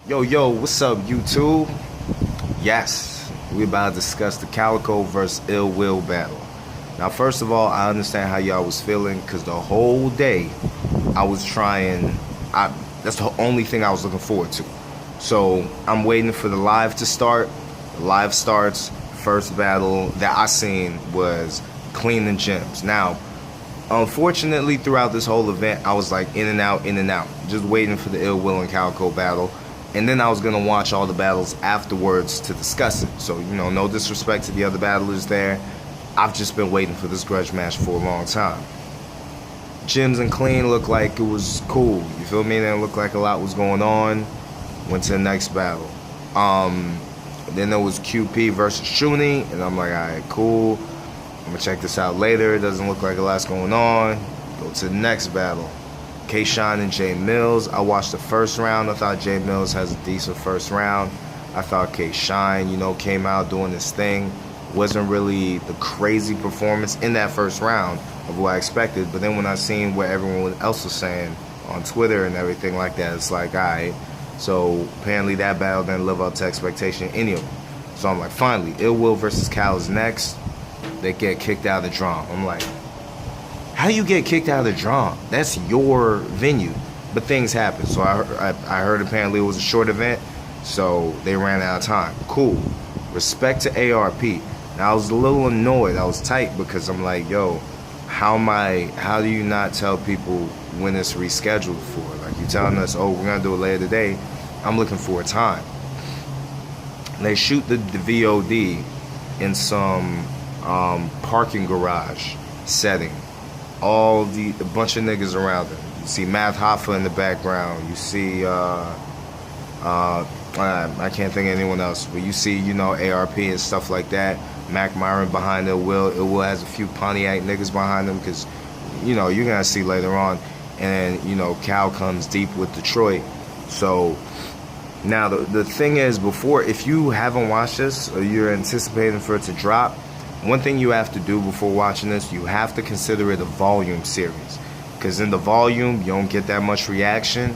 Yo, what's up, YouTube? Yes, we about to discuss the Calico versus Ill Will battle. Now, first of all, I understand how y'all was feeling because the whole day I was trying. That's the only thing I was looking forward to. So I'm waiting for the live to start. The live starts. First battle that I seen was Clean and Gems. Now, unfortunately, throughout this whole event, I was like in and out, just waiting for the Ill Will and Calico battle. And then I was going to watch all the battles afterwards to discuss it. So, no disrespect to the other battlers there. I've just been waiting for this grudge match for a long time. Gems and Clean looked like it was cool. You feel me? It didn't look like a lot was going on. Went to the next battle. Then there was QP versus Shuni. And I'm like, alright, cool. I'm going to check this out later. It doesn't look like a lot's going on. Go to the next battle. K-Shine and Jay Mills. I watched the first round. I thought Jay Mills has a decent first round. I thought K-Shine, came out doing his thing. Wasn't really the crazy performance in that first round of what I expected. But then when I seen what everyone else was saying on Twitter and everything like that, it's like, alright. So apparently that battle didn't live up to expectation any of them. So I'm like, finally, Ill Will versus Cal is next. They get kicked out of the drum. I'm like, how do you get kicked out of the drum? That's your venue. But things happen. So I heard apparently it was a short event, so they ran out of time. Cool. Respect to ARP. Now I was a little annoyed. I was tight because I'm like, yo, how do you not tell people when it's rescheduled for? Like, you telling us, oh, we're gonna do it later today. I'm looking for a time. They shoot the VOD in some parking garage setting. A bunch of niggas around him. You see Math Hoffa in the background. You see I can't think of anyone else, but you see, ARP and stuff like that. Mac Myron behind Ill Will. Ill Will has a few Pontiac niggas behind him because, you're gonna see later on. And Cal comes deep with Detroit. So now the thing is, if you haven't watched this or you're anticipating for it to drop, one thing you have to do before watching this, you have to consider it a volume series. Because in the volume, you don't get that much reaction.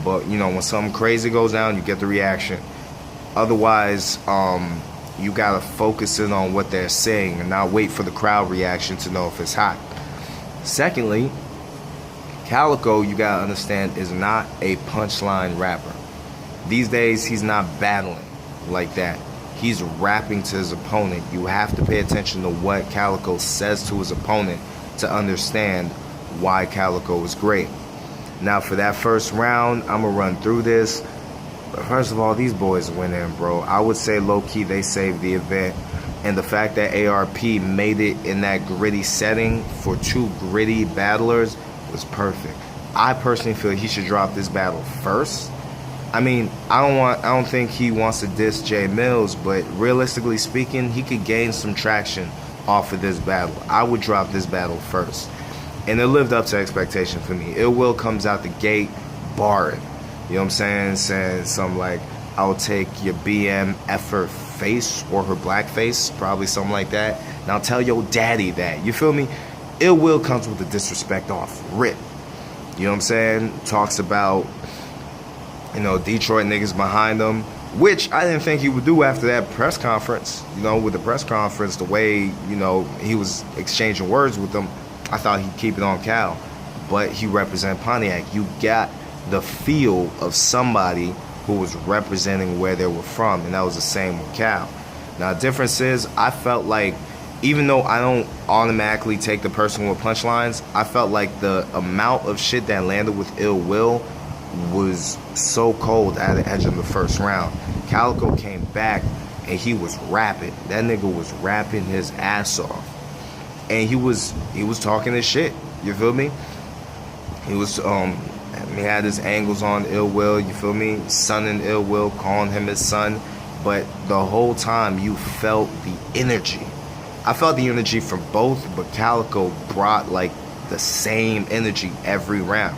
But, when something crazy goes down, you get the reaction. Otherwise, you got to focus in on what they're saying and not wait for the crowd reaction to know if it's hot. Secondly, Calico, you got to understand, is not a punchline rapper. These days, he's not battling like that. He's rapping to his opponent. You have to pay attention to what Calico says to his opponent to understand why Calico is great. Now, for that first round, I'm going to run through this. But first of all, these boys went in, bro. I would say low-key they saved the event. And the fact that ARP made it in that gritty setting for two gritty battlers was perfect. I personally feel he should drop this battle first. I mean, I don't think he wants to diss Jay Mills, but realistically speaking, he could gain some traction off of this battle. I would drop this battle first. And it lived up to expectation for me. Ill Will comes out the gate barring. You know what I'm saying? Saying something like, I'll take your BM effer face or her black face, probably something like that. And I'll tell your daddy that. You feel me? Ill Will comes with the disrespect off rip. You know what I'm saying? Talks about Detroit niggas behind him, which I didn't think he would do after that press conference. With the press conference, the way, he was exchanging words with them, I thought he'd keep it on Cal. But he represent Pontiac. You got the feel of somebody who was representing where they were from, and that was the same with Cal. Now, the difference is, I felt like, even though I don't automatically take the person with punchlines, I felt like the amount of shit that landed with Ill Will was so cold at the edge of the first round. Calico came back and he was rapping. That nigga was rapping his ass off. And he was talking his shit. You feel me? He was he had his angles on Ill Will, you feel me? Sonning Ill Will, calling him his son. But the whole time you felt the energy. I felt the energy from both, but Calico brought like the same energy every round.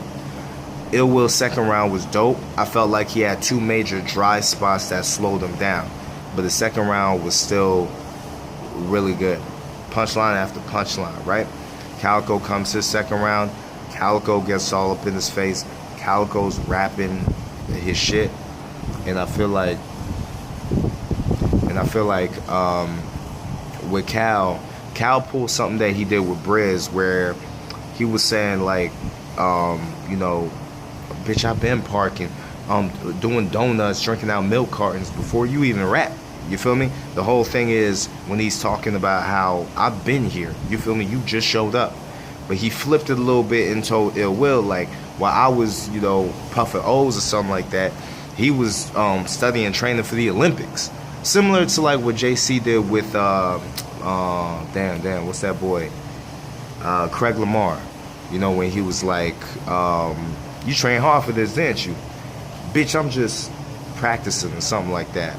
Ill Will's second round was dope. I felt like he had two major dry spots that slowed him down. But the second round was still really good. Punchline after punchline, right? Calico comes his second round. Calico gets all up in his face. Calico's rapping his shit. And I feel like, with Cal pulled something that he did with Briz, where he was saying like, you know, bitch, I've been parking, doing donuts, drinking out milk cartons before you even rap. You feel me? The whole thing is when he's talking about how I've been here. You feel me? You just showed up. But he flipped it a little bit and told Ill Will, like, while I was, you know, puffing O's or something like that, he was studying, training for the Olympics. Similar to like what JC did with, what's that boy? Craig Lamar. You know, when he was like, you train hard for this, didn't you? Bitch, I'm just practicing or something like that.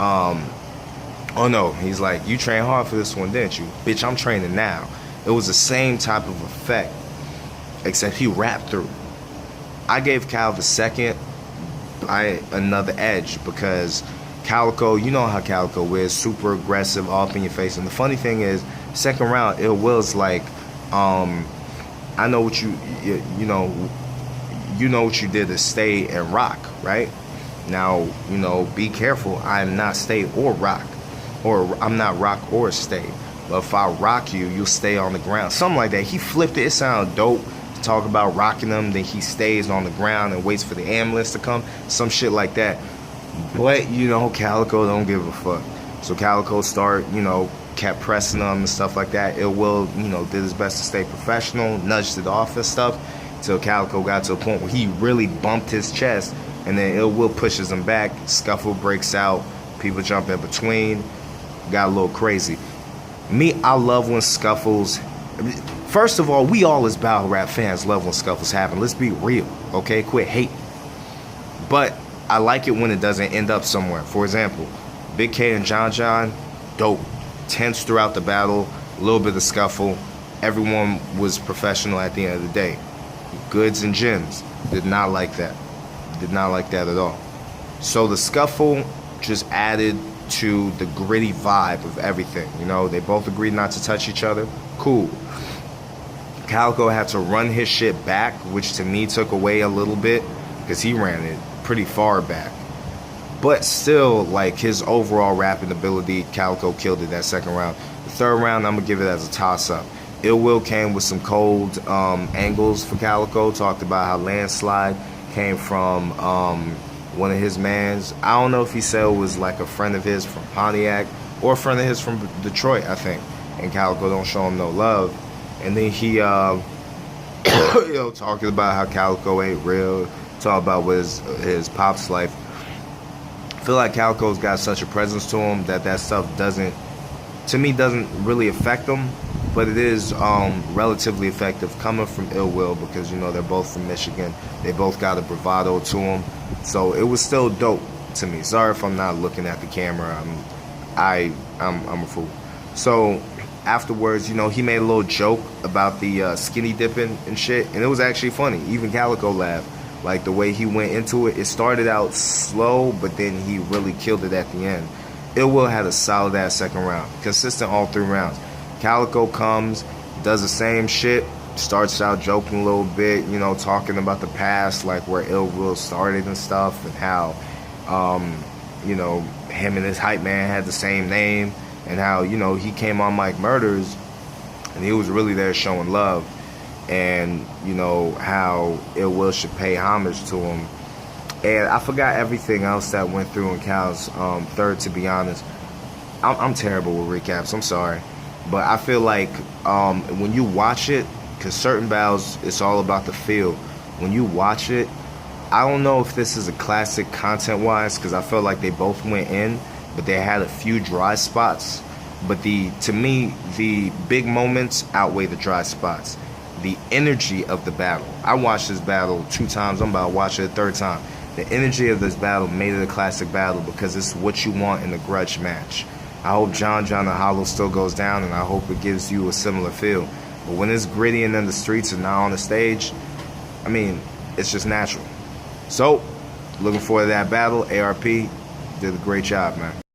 Oh no, he's like, you train hard for this one, didn't you? Bitch, I'm training now. It was the same type of effect, except he rapped through. I gave Cal the second another edge because Calico, you know how Calico is, super aggressive, all up in your face. And the funny thing is, second round, Ill Will's like, I know what you know what you did to stay and rock, right? Now, you know, be careful. I am not stay or rock, or I'm not rock or stay. But if I rock you, you'll stay on the ground. Something like that. He flipped it. It sounded dope to talk about rocking them. Then he stays on the ground and waits for the ambulance to come. Some shit like that. But, you know, Calico don't give a fuck. So Calico kept pressing them and stuff like that. Ill Will, you know, did his best to stay professional, nudged it off and stuff, till Calico got to a point where he really bumped his chest. And then Ill Will pushes him back. Scuffle breaks out. People jump in between. Got a little crazy. Me, I love when scuffles. First of all, we all as battle rap fans love when scuffles happen. Let's be real, okay? Quit hating. But I like it when it doesn't end up somewhere. For example, Big K and John, dope. Tense throughout the battle. A little bit of scuffle. Everyone was professional at the end of the day. Goods and Gems did not like that. Did not like that at all. So the scuffle just added to the gritty vibe of everything. You know, they both agreed not to touch each other. Cool. Calico had to run his shit back, which to me took away a little bit because he ran it pretty far back. But still, like, his overall rapping ability, Calico killed it that second round. The third round, I'm going to give it as a toss-up. Ill Will came with some cold angles for Calico. Talked about how Landslide came from one of his mans. I don't know if he said it was like a friend of his from Pontiac or a friend of his from Detroit, I think. And Calico don't show him no love. And then he, talking about how Calico ain't real. Talk about what his pop's life. I feel like Calico's got such a presence to him that stuff doesn't really affect him. But it is relatively effective coming from Ill Will because, you know, they're both from Michigan. They both got a bravado to them. So it was still dope to me. Sorry if I'm not looking at the camera. I'm a fool. So afterwards, you know, he made a little joke about the skinny dipping and shit. And it was actually funny. Even Calico laughed. Like the way he went into it. It started out slow, but then he really killed it at the end. Ill Will had a solid ass second round. Consistent all 3 rounds. Calico comes, does the same shit, starts out joking a little bit, you know, talking about the past, like where Ill Will started and stuff, and how, you know, him and his hype man had the same name, and how, you know, he came on Mike Murders, and he was really there showing love, and, you know, how Ill Will should pay homage to him. And I forgot everything else that went through in Cal's third, to be honest. I'm terrible with recaps, I'm sorry. But I feel like when you watch it, because certain battles, it's all about the feel. When you watch it, I don't know if this is a classic content-wise, because I felt like they both went in, but they had a few dry spots. But to me, the big moments outweigh the dry spots. The energy of the battle. I watched this battle 2 times. I'm about to watch it a 3rd time. The energy of this battle made it a classic battle because it's what you want in a grudge match. I hope John the Hollow still goes down, and I hope it gives you a similar feel. But when it's gritty and then the streets and not on the stage, I mean, it's just natural. So, looking forward to that battle. ARP did a great job, man.